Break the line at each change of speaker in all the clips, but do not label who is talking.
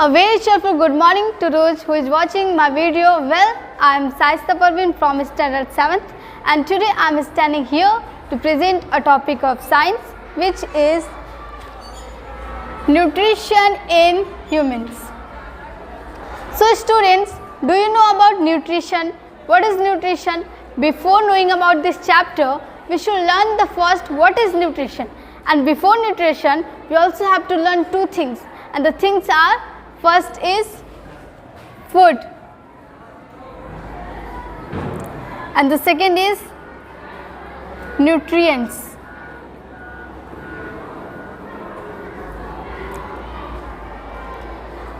A very cheerful good morning to those who is watching my video. Well, I am Saista Parveen from Standard 7th and today I am standing here to present a topic of science which is nutrition in humans. So students, do you know about nutrition? What is nutrition? Before knowing about this chapter, we should learn the first what is nutrition, and before nutrition we also have to learn two things, and the things are: first is food and the second is nutrients.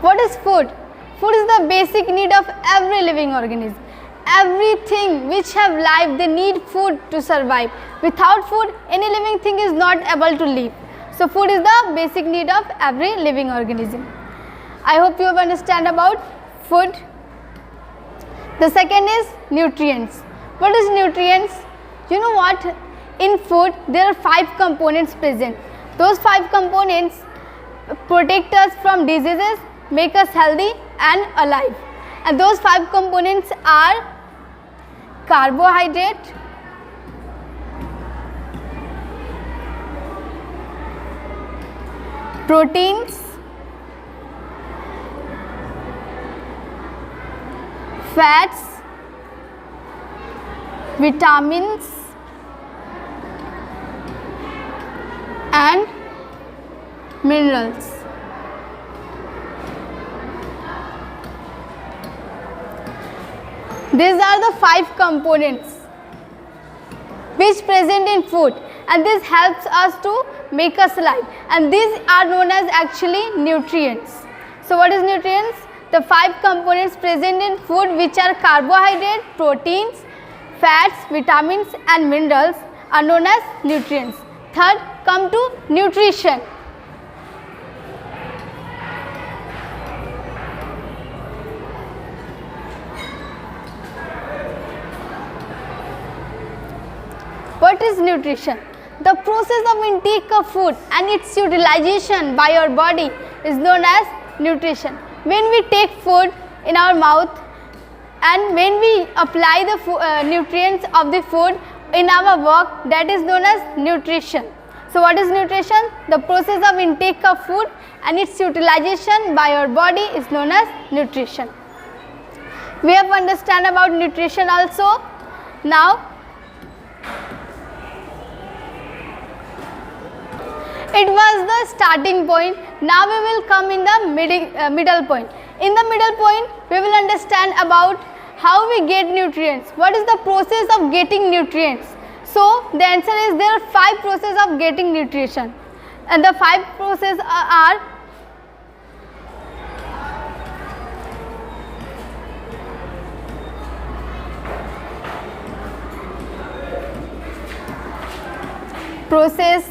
What is food? Food is the basic need of every living organism. Everything which have life, they need food to survive. Without food, any living thing is not able to live. So food is the basic need of every living organism. I hope you have understand about food. The second is nutrients. What is nutrients? You know what? In food, there are 5 components present. Those 5 components protect us from diseases, make us healthy and alive. And those 5 components are carbohydrate, proteins, fats, vitamins and minerals. These are the 5 components which present in food, and this helps us to make us alive, and these are known as actually nutrients. So what is nutrients? The 5 components present in food which are carbohydrate, proteins, fats, vitamins and minerals are known as nutrients. Third, come to nutrition. What is nutrition? The process of intake of food and its utilization by our body is known as nutrition. When we take food in our mouth and when we apply the nutrients of the food in our work, that is known as nutrition. So what is nutrition? The process of intake of food and its utilization by our body is known as nutrition. We have understand about nutrition also. Now it was the starting point. Now we will come in the middle point. In the middle point, we will understand about how we get nutrients. What is the process of getting nutrients? So the answer is there are 5 processes of getting nutrition, and the 5 processes are processes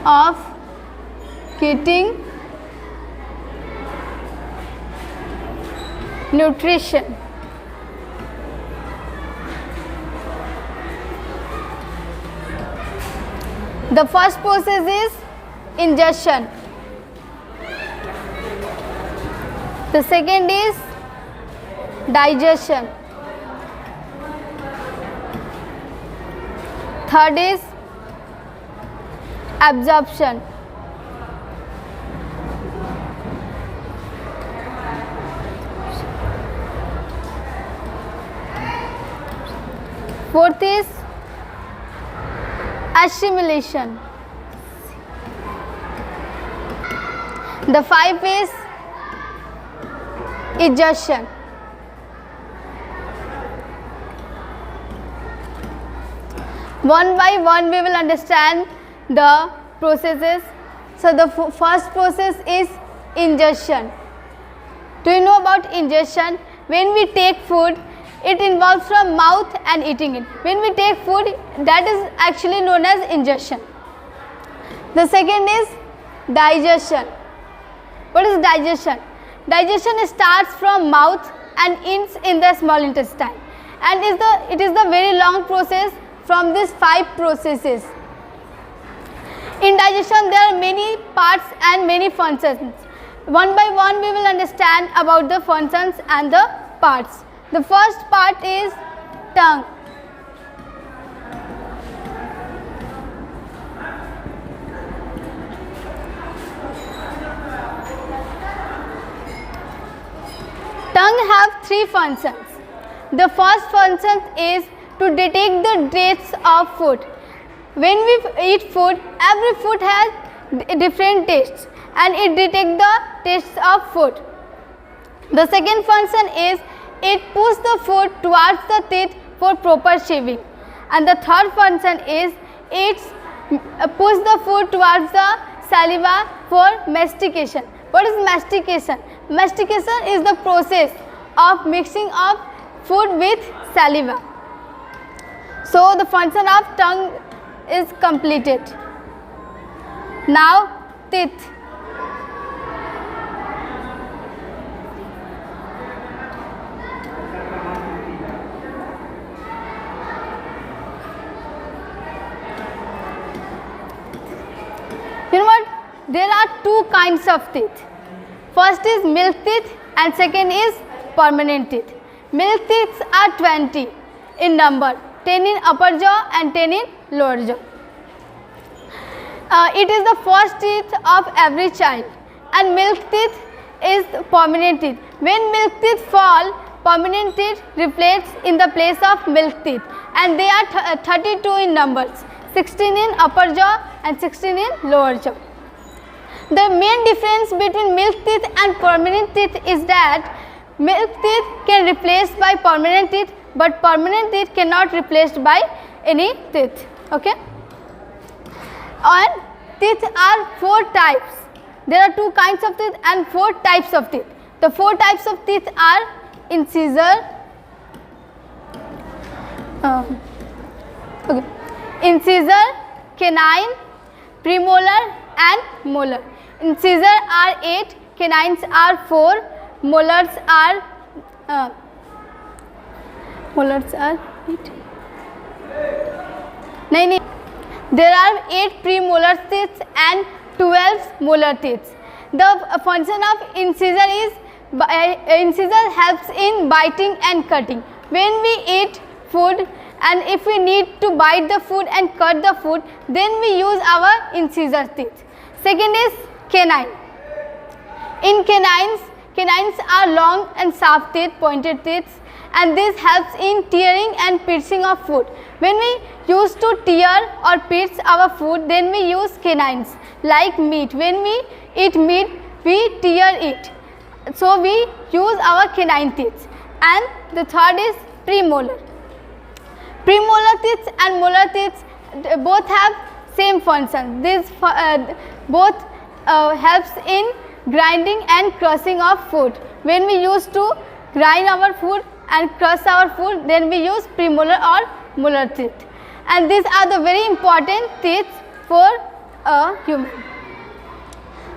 of getting nutrition. The first process is ingestion. The second is digestion. Third is absorption. Fourth is assimilation. The 5th is ingestion. One by one we will understand the processes. So the first process is ingestion. Do you know about ingestion? When we take food, it involves from mouth and eating it. When we take food, that is actually known as ingestion. The second is digestion. What is digestion? Digestion starts from mouth and ends in the small intestine, and it is the very long process from these 5 processes. In digestion there are many parts and many functions. One by one we will understand about the functions and the parts. The first part is tongue. Tongue have three functions. The first function is to detect the tastes of food. When we eat food, every food has different tastes and it detects the tastes of food. The second function is it pushes the food towards the teeth for proper chewing. And the third function is it pushes the food towards the saliva for mastication. What is mastication? Mastication is the process of mixing of food with saliva. So the function of tongue is completed. Now teeth. You know what? There are two kinds of teeth. First is milk teeth and second is permanent teeth. Milk teeth are 20 in number, 10 in upper jaw and 10 in lower jaw. It is the first teeth of every child, and milk teeth is permanent teeth. When milk teeth fall, permanent teeth replace in the place of milk teeth, and they are 32 in numbers, 16 in upper jaw and 16 in lower jaw. The main difference between milk teeth and permanent teeth is that milk teeth can replace by permanent teeth, but permanent teeth cannot replaced by any teeth. Okay. And teeth are four types. There are two kinds of teeth and four types of teeth. The four types of teeth are incisor, incisor, canine, premolar and molar. Incisor are 8, canines are 4, molars are 8. No. There are 8 premolar teeth and 12 molar teeth. The function of incisor is incisor helps in biting and cutting. When we eat food and if we need to bite the food and cut the food, then we use our incisor teeth. Second is canine. In canines are long and sharp teeth, pointed teeth, and this helps in tearing and piercing of food. When we used to tear or pierce our food, then we use canines. Like meat, when we eat meat, we tear it. So we use our canine teeth. And the third is premolar. Premolar teeth and molar teeth both have same function. This both helps in grinding and crushing of food. When we used to grind our food and crush our food, then we use premolar or molar teeth. And these are the very important teeth for a human.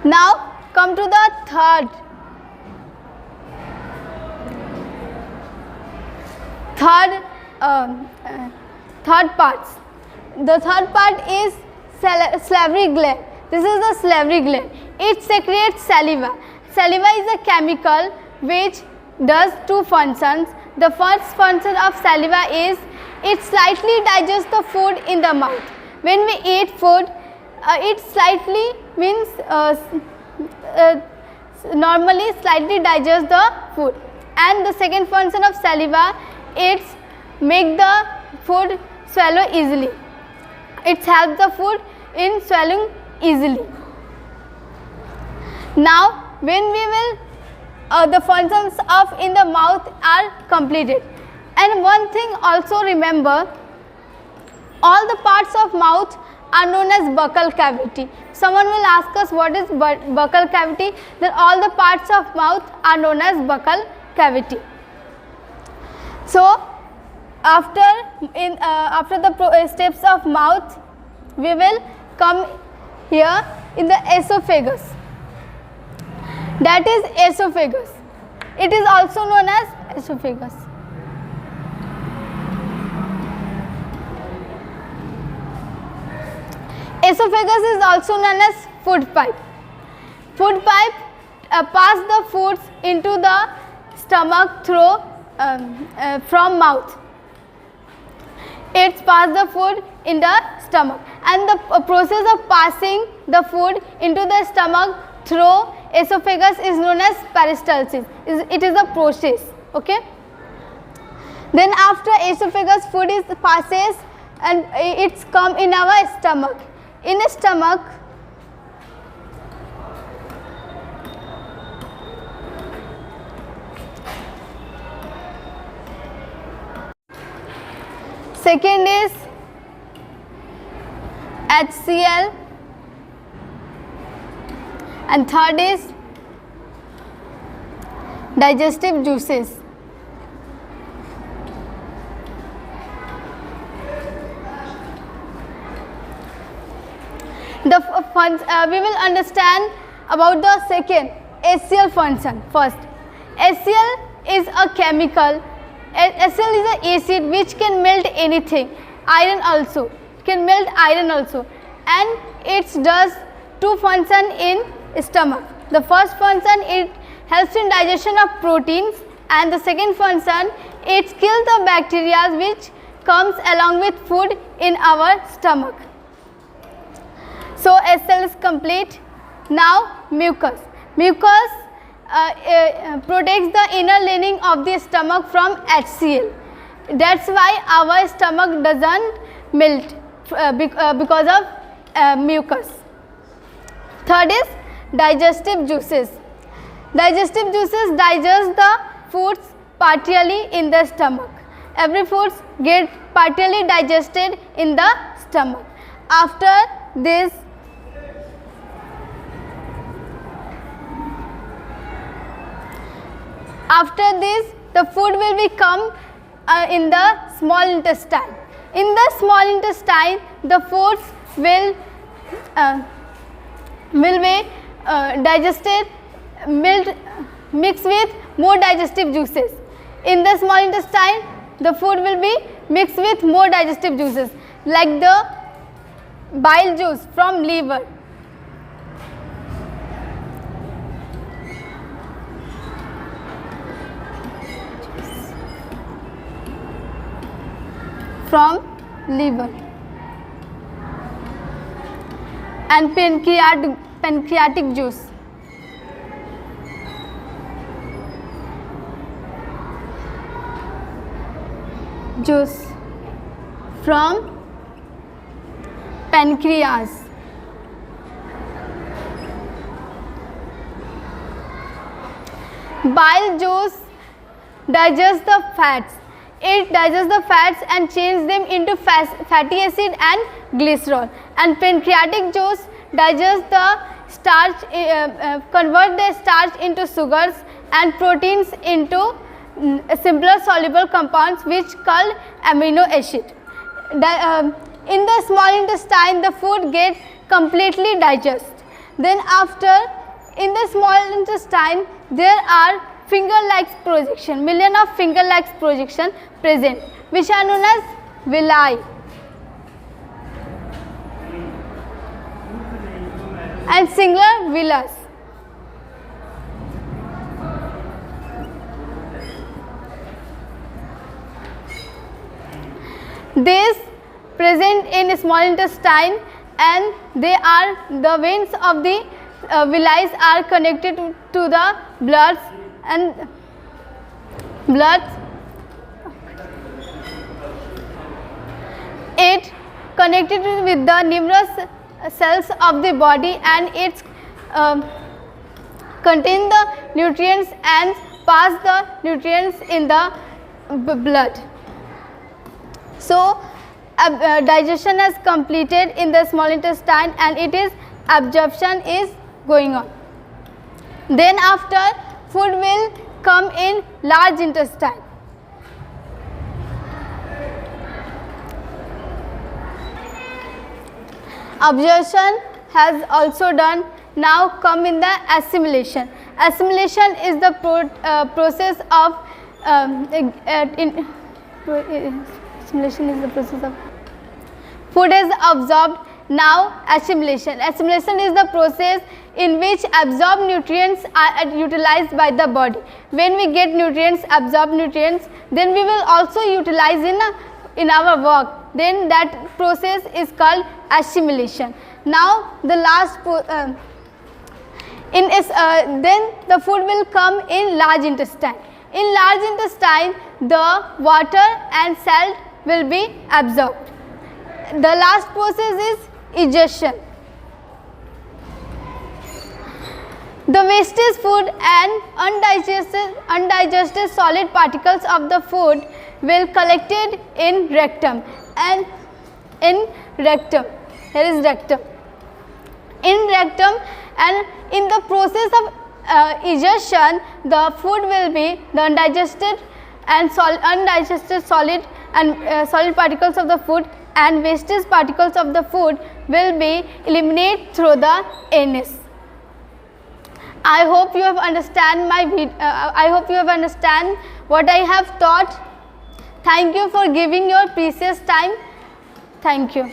Now come to the third parts. The third part is salivary gland. This is the salivary gland. It secretes saliva. Saliva is a chemical which does two functions. The first function of saliva is it slightly digests the food in the mouth. When we eat food, it slightly means normally slightly digests the food. And the second function of saliva, it's make the food swallow easily. It helps the food in swallowing easily. Now when we will the functions of in the mouth are completed. And one thing also remember, all the parts of mouth are known as buccal cavity. Someone will ask us what is buccal cavity, then all the parts of mouth are known as buccal cavity. So after the steps of mouth, we will come here in the esophagus. That is esophagus. It is also known as esophagus. Esophagus is also known as food pipe. Food pipe pass the foods into the stomach through from mouth. It pass the food in the stomach, and the process of passing the food into the stomach through esophagus is known as peristalsis. It is a process. Okay. Then after esophagus, food is passes and it's come in our stomach. In stomach, second is HCl, and third is digestive juices. We will understand about the second HCl function first. HCl is a chemical. HCl is an acid which can melt anything. Iron also can melt iron also, and it does two function in stomach. The first function, it helps in digestion of proteins, and the second function, it kills the bacteria which comes along with food in our stomach. So HCl is complete. Now mucus. Mucus protects the inner lining of the stomach from HCl. That's why our stomach doesn't melt because of mucus. Third is digestive juices. Digestive juices digest the foods partially in the stomach. Every foods get partially digested in the stomach. After this, the food will become in the small intestine. In the small intestine, the foods will be digested, mixed with more digestive juices. In the small intestine, the food will be mixed with more digestive juices, like the bile juice from liver. From liver and pancreatic juice. Juice from pancreas. Bile juice digests the fats. It digests the fats and changes them into fatty acid and glycerol. And pancreatic juice digests the starch, convert the starch into sugars and proteins into simpler soluble compounds which called amino acid. In the small intestine, the food gets completely digested. Then after, in the small intestine, there are finger-like projection, million of finger-like projection present, which are known as villi. And singular villus. These present in small intestine, and they are the veins of the villi are connected to the blood and it connected with the numerous cells of the body, and it contain the nutrients and pass the nutrients in the blood. So digestion has completed in the small intestine, and it is absorption is going on. Then after, food will come in large intestine. Absorption has also done. Now come in the assimilation. Assimilation is the process of assimilation is the process of food is absorbed. Now assimilation. Assimilation is the process in which absorbed nutrients are utilized by the body. When we get nutrients, absorb nutrients, then we will also utilize in our work. Then that process is called assimilation. Now the last then the food will come in large intestine. In large intestine, the water and salt will be absorbed. The last process is digestion. The wastage food and undigested solid particles of the food will collected in rectum, and in rectum, here is rectum. In rectum, and in the process of digestion, the food will be the undigested solid and solid particles of the food and wastage particles of the food will be eliminated through the anus. I hope you have understand I hope you have understand what I have taught. Thank you for giving your precious time. Thank you.